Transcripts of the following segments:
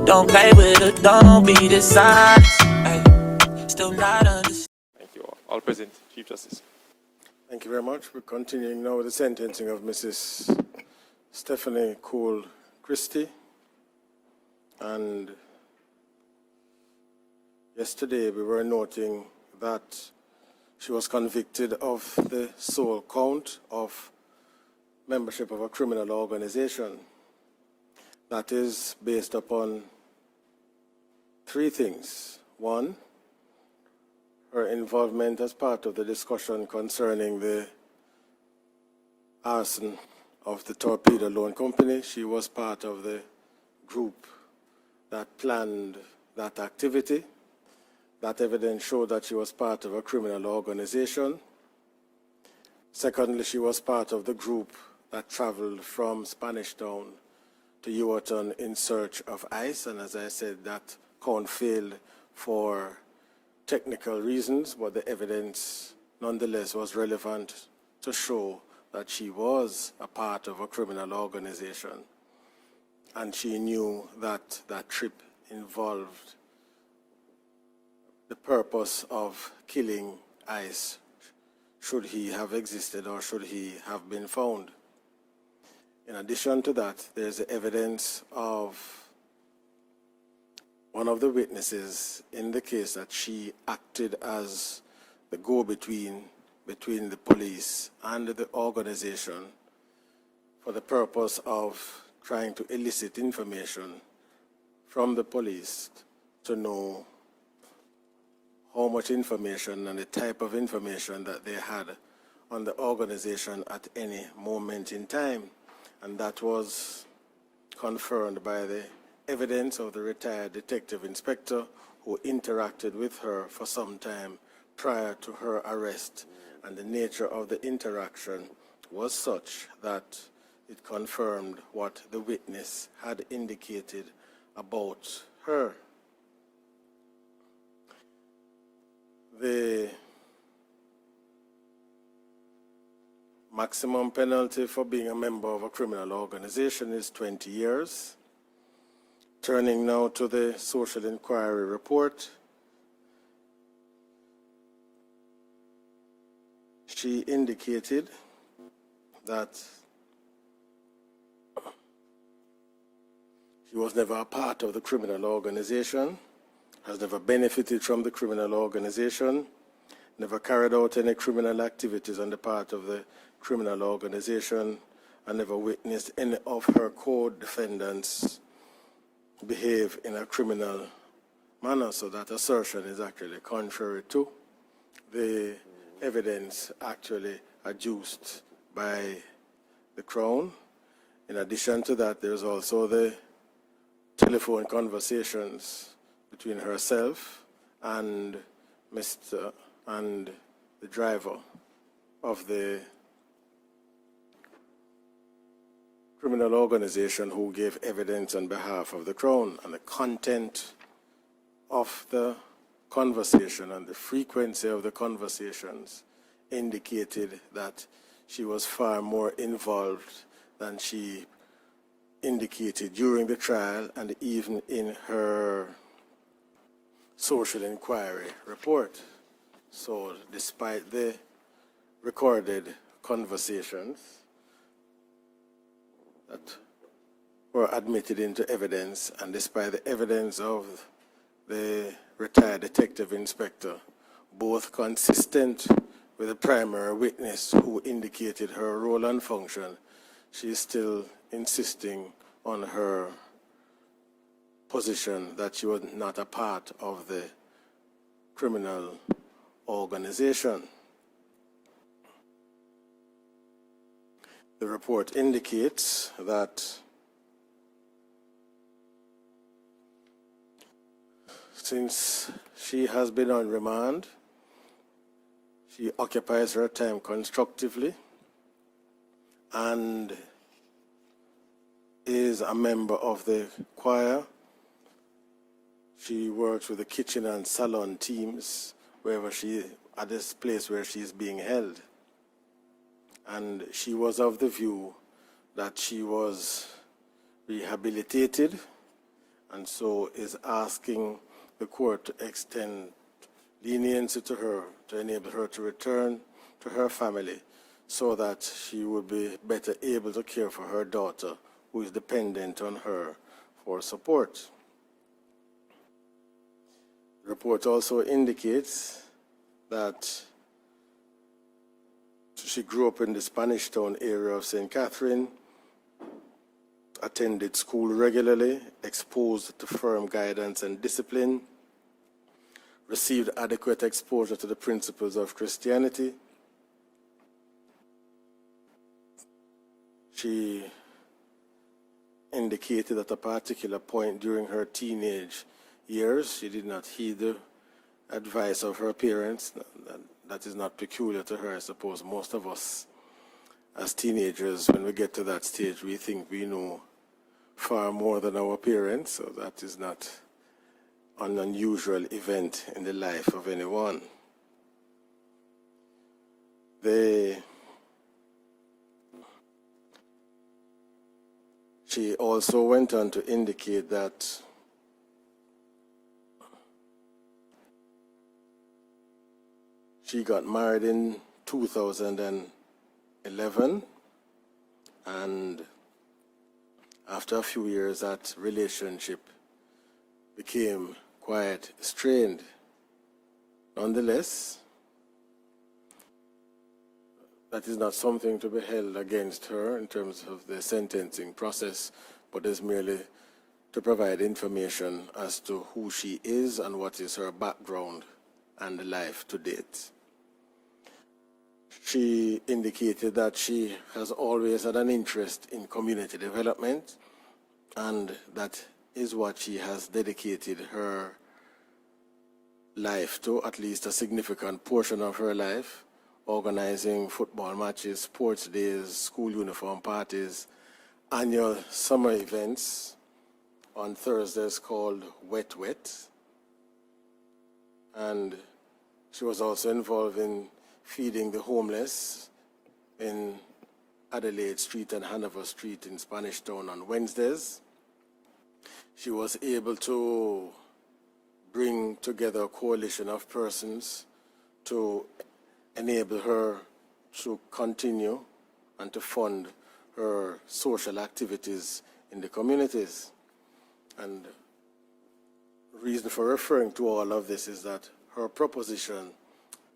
Don't play with it, don't be dishonest. Still not understand. Thank you all. All present, Chief Justice. Thank you very much. We're continuing now with the sentencing of Mrs. Stephanie Cole Christie. And yesterday we were noting that she was convicted of the sole count of membership of a criminal organization. That is based upon three things. One, her involvement as part of the discussion concerning the arson of the Torpedo Loan Company. She was part of the group that planned that activity. That evidence showed that she was part of a criminal organization. Secondly, she was part of the group that traveled from Spanish Town to Ewerton in search of ice, and as I said, that count failed for technical reasons, but the evidence nonetheless was relevant to show that she was a part of a criminal organization, and she knew that that trip involved the purpose of killing ice, should he have existed or should he have been found. In addition to that, there's the evidence of one of the witnesses in the case that she acted as the go-between between the police and the organization for the purpose of trying to elicit information from the police to know how much information and the type of information that they had on the organization at any moment in time. And that was confirmed by the evidence of the retired detective inspector who interacted with her for some time prior to her arrest. And the nature of the interaction was such that it confirmed what the witness had indicated about her. The maximum penalty for being a member of a criminal organization is 20 years. Turning now to the social inquiry report, she indicated that she was never a part of the criminal organization, has never benefited from the criminal organization, never carried out any criminal activities on the part of the criminal organization, and never witnessed any of her co-defendants behave in a criminal manner. So that assertion is actually contrary to the evidence actually adduced by the Crown. In addition to that, there's also the telephone conversations between herself and the driver of the criminal organization who gave evidence on behalf of the Crown, and the content of the conversation and the frequency of the conversations indicated that she was far more involved than she indicated during the trial and even in her social inquiry report. So despite the recorded conversations that were admitted into evidence, and despite the evidence of the retired detective inspector, both consistent with the primary witness who indicated her role and function, she is still insisting on her position that she was not a part of the criminal organization. The report indicates that since she has been on remand, she occupies her time constructively and is a member of the choir. She works with the kitchen and salon teams wherever she, at this place where she is being held. And she was of the view that she was rehabilitated, and so is asking the court to extend leniency to her to enable her to return to her family so that she would be better able to care for her daughter, who is dependent on her for support. The report also indicates that she grew up in the Spanish Town area of St. Catherine, attended school regularly, exposed to firm guidance and discipline, received adequate exposure to the principles of Christianity. She indicated at a particular point during her teenage years, she did not heed the advice of her parents. That is not peculiar to her. I suppose most of us as teenagers, when we get to that stage, we think we know far more than our parents, so that is not an unusual event in the life of anyone. She also went on to indicate that she got married in 2011, and after a few years that relationship became quite strained. Nonetheless, that is not something to be held against her in terms of the sentencing process, but is merely to provide information as to who she is and what is her background and life to date. She indicated that she has always had an interest in community development, and that is what she has dedicated her life to, at least a significant portion of her life, organizing football matches, sports days, school uniform parties, annual summer events on Thursdays called Wet Wet. And she was also involved in feeding the homeless in Adelaide Street and Hanover Street in Spanish Town on Wednesdays. She was able to bring together a coalition of persons to enable her to continue and to fund her social activities in the communities. And the reason for referring to all of this is that her proposition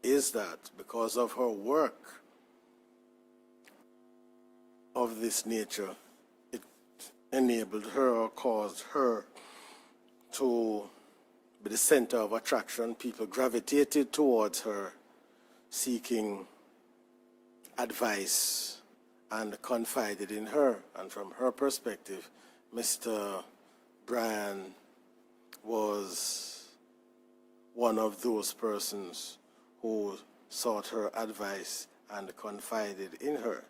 is that because of her work of this nature, it enabled her or caused her to be the center of attraction. People gravitated towards her, seeking advice and confided in her. And from her perspective, Mr. Brian was one of those persons who sought her advice and confided in her.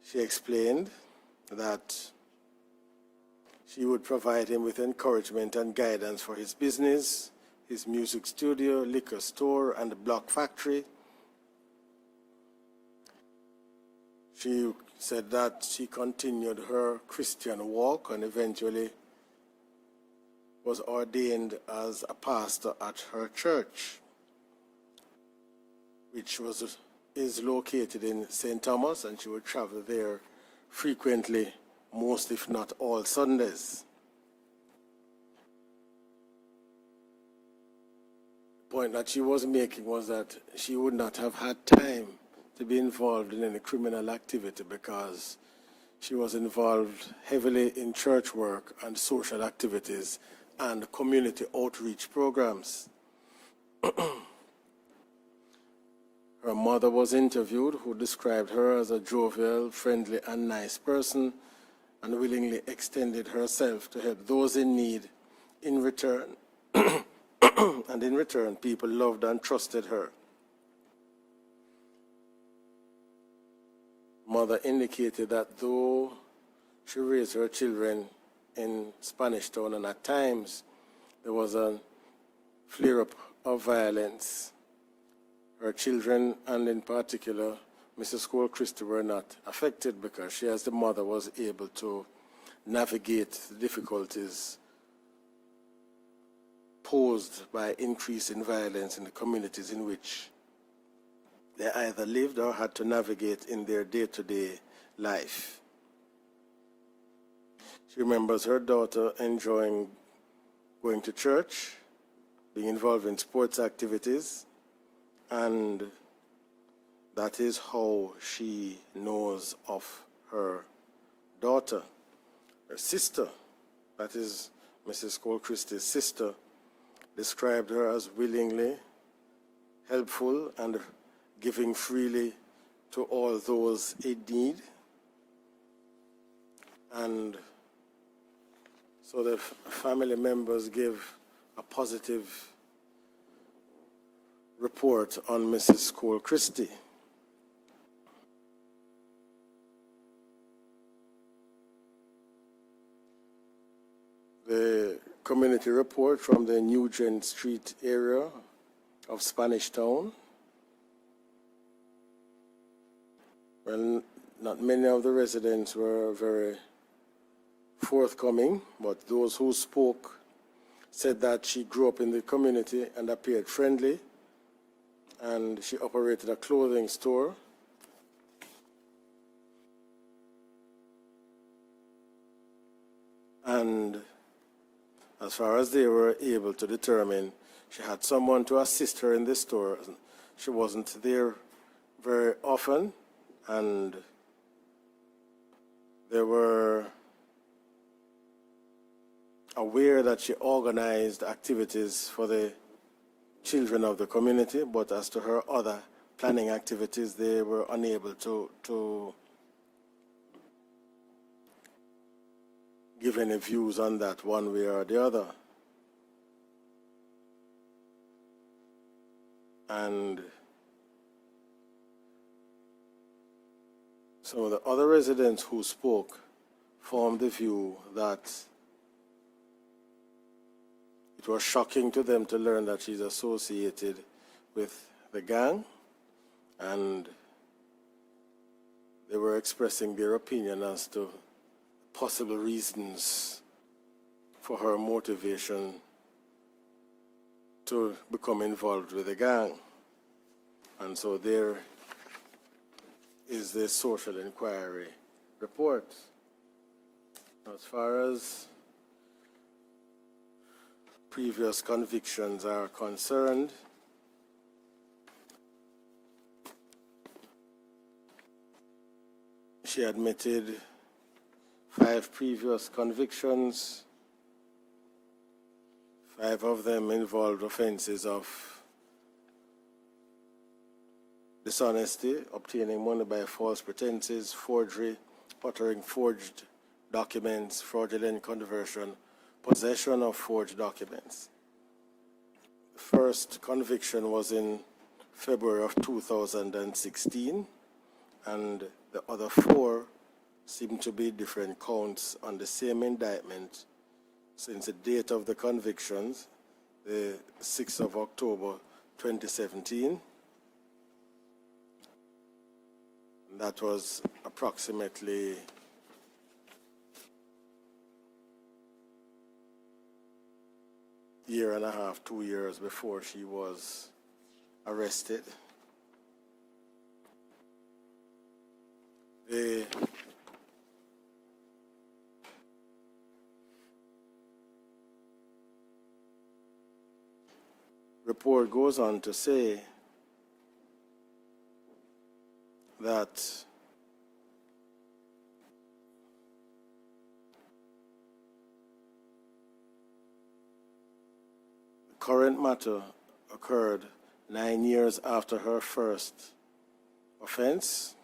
She explained that she would provide him with encouragement and guidance for his business, his music studio, liquor store, and the block factory. She said that she continued her Christian walk and eventually was ordained as a pastor at her church, which is located in St. Thomas, and she would travel there frequently, most if not all Sundays. The point that she was making was that she would not have had time to be involved in any criminal activity because she was involved heavily in church work and social activities and community outreach programs. Her mother was interviewed, who described her as a jovial, friendly, and nice person, and willingly extended herself to help those in need. In return, and in return, people loved and trusted her. Mother indicated that though she raised her children in Spanish Town, and at times there was a flare-up of violence, her children, and in particular Mrs. Cole Christie were not affected because she, as the mother, was able to navigate the difficulties posed by increase in violence in the communities in which they either lived or had to navigate in their day-to-day life. She remembers her daughter enjoying going to church, being involved in sports activities, and that is how she knows of her daughter. Her sister, that is Mrs. Cole Christie's sister, described her as willingly helpful and giving freely to all those in need. And so the family members give a positive report on Mrs. Cole Christie. The community report from the Nugent Street area of Spanish Town. Well, not many of the residents were very forthcoming, but those who spoke said that she grew up in the community and appeared friendly, and she operated a clothing store. And as far as they were able to determine, she had someone to assist her in the store. She wasn't there very often, and they were aware that she organized activities for the children of the community, but as to her other planning activities, they were unable to give any views on that one way or the other. And some of the other residents who spoke formed the view that it was shocking to them to learn that she's associated with the gang, and they were expressing their opinion as to possible reasons for her motivation to become involved with the gang. And so there is the social inquiry report. As far as previous convictions are concerned, she admitted 5 previous convictions. 5 of them involved offenses of dishonesty, obtaining money by false pretenses, forgery, uttering forged documents, fraudulent conversion, possession of forged documents. The first conviction was in February of 2016, and the other 4 seem to be different counts on the same indictment since the date of the convictions, the 6th of October 2017. That was approximately year and a half, 2 years before she was arrested. The report goes on to say that the current matter occurred 9 years after her first offense,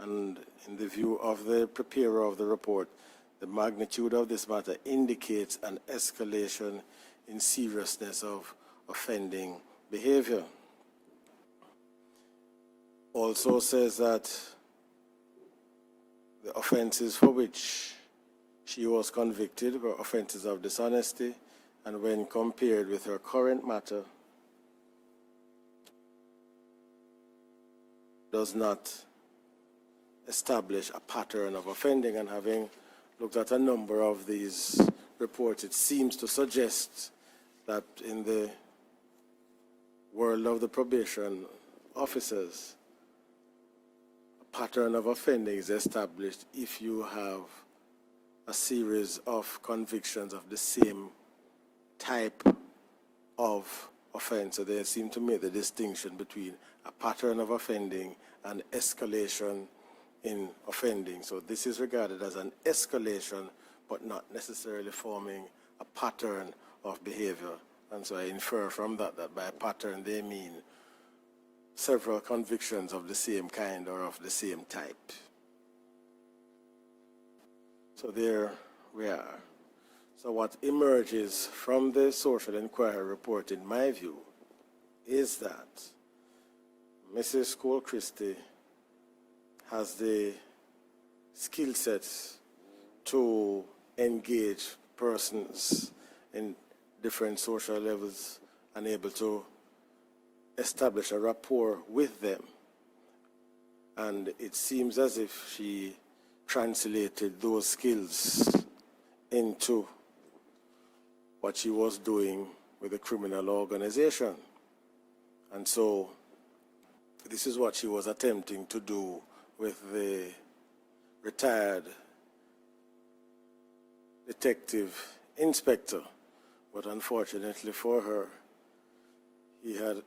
and in the view of the preparer of the report, the magnitude of this matter indicates an escalation in seriousness of offending behavior. Also says that the offenses for which she was convicted were offenses of dishonesty, and when compared with her current matter, does not establish a pattern of offending. And having looked at a number of these reports, it seems to suggest that in the world of the probation officers, a pattern of offending is established if you have a series of convictions of the same type of offense. So they seem to make the distinction between a pattern of offending and escalation in offending. So this is regarded as an escalation, but not necessarily forming a pattern of behavior. And so I infer from that that by pattern they mean several convictions of the same kind or of the same type. So there we are. So what emerges from the social inquiry report, in my view, is that Mrs. Cole Christie has the skill sets to engage persons in different social levels and able to establish a rapport with them. And it seems as if she translated those skills into what she was doing with the criminal organization. And so this is what she was attempting to do with the retired detective inspector. But unfortunately for her, he had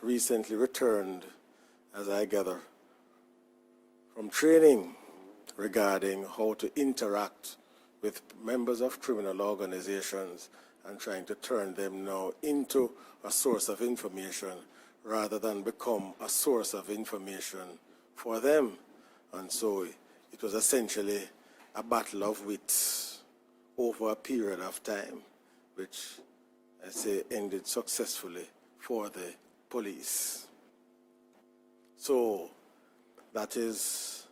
recently returned, as I gather, from training regarding how to interact with members of criminal organizations and trying to turn them now into a source of information rather than become a source of information for them. And so it was essentially a battle of wits over a period of time, which I say ended successfully for the police. So that is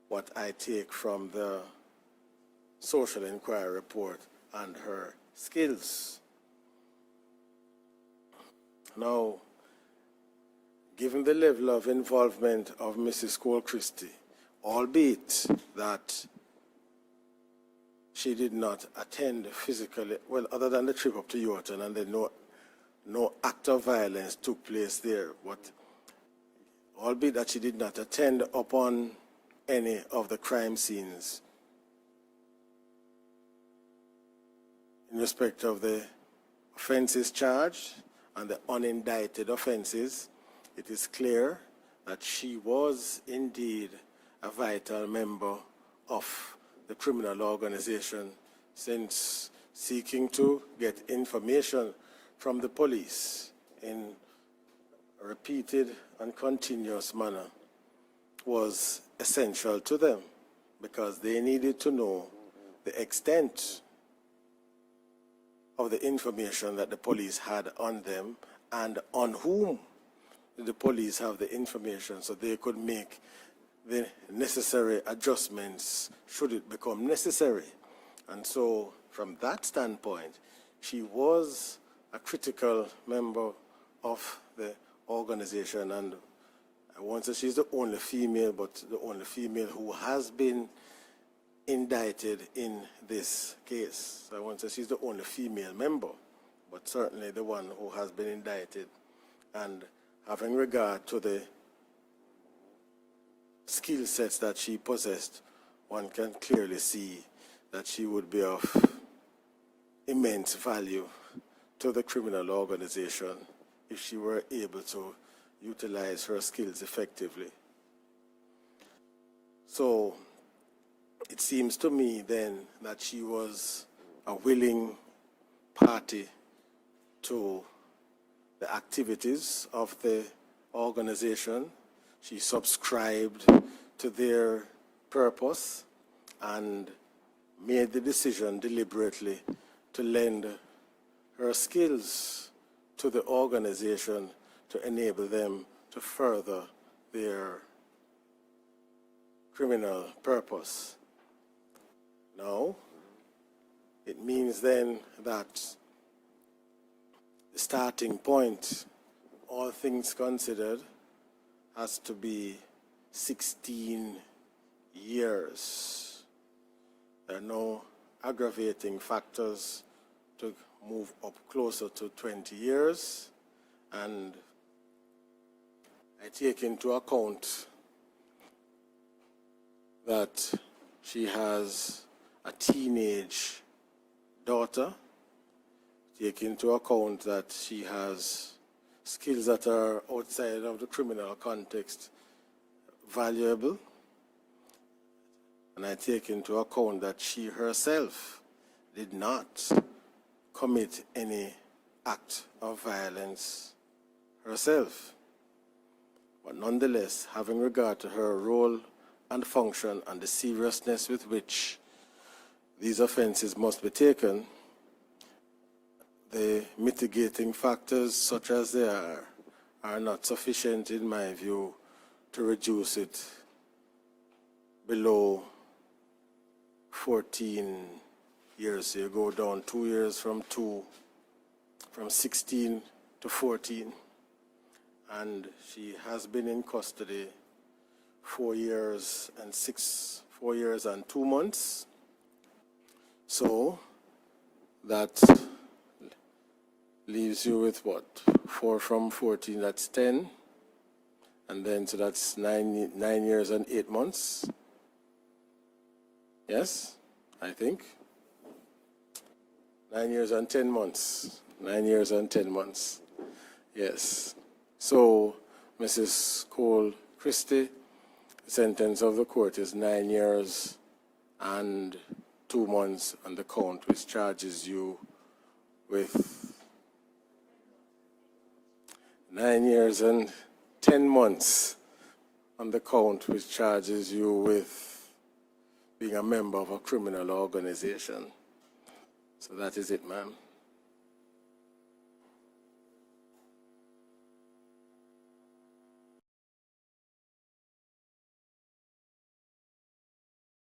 what I take from the social inquiry report and her skills. Now, given the level of involvement of Mrs. Cole Christie, albeit that she did not attend physically, well, other than the trip up to Yorkton, and then no act of violence took place there, but albeit that she did not attend upon any of the crime scenes, in respect of the offenses charged and the unindicted offenses, it is clear that she was indeed a vital member of the criminal organization, since seeking to get information from the police in a repeated and continuous manner was essential to them, because they needed to know the extent of the information that the police had on them and on whom the police have the information, so they could make the necessary adjustments should it become necessary. And so from that standpoint, she was a critical member of the organization, and I won't say she's the only female, but the only female who has been indicted in this case. So I won't say she's the only female member, but certainly the one who has been indicted. And having regard to the skill sets that she possessed, one can clearly see that she would be of immense value to the criminal organization if she were able to utilize her skills effectively. So it seems to me then that she was a willing party to the activities of the organization. She subscribed to their purpose and made the decision deliberately to lend her skills to the organization to enable them to further their criminal purpose. Now, it means then that the starting point, all things considered, has to be 16 years. There are no aggravating factors to move up closer to 20 years. And I take into account that she has a teenage daughter. Take into account that she has skills that are outside of the criminal context valuable. And I take into account that she herself did not commit any act of violence herself. But nonetheless, having regard to her role and function and the seriousness with which these offenses must be taken, the mitigating factors, such as they are not sufficient, in my view, to reduce it below 14 years. So you go down 2 years from 16 to 14. And she has been in custody 4 years and 2 months. So that leaves you with what? 4 from 14, that's 10. And then, so that's 9 years and 8 months. Yes, I think. 9 years and 10 months. 9 years and 10 months. Yes. So, Mrs. Cole Christie, the sentence of the court is 9 years and 2 months on the count, which charges you with 9 years and 10 months on the count, which charges you with being a member of a criminal organization. So that is it, ma'am.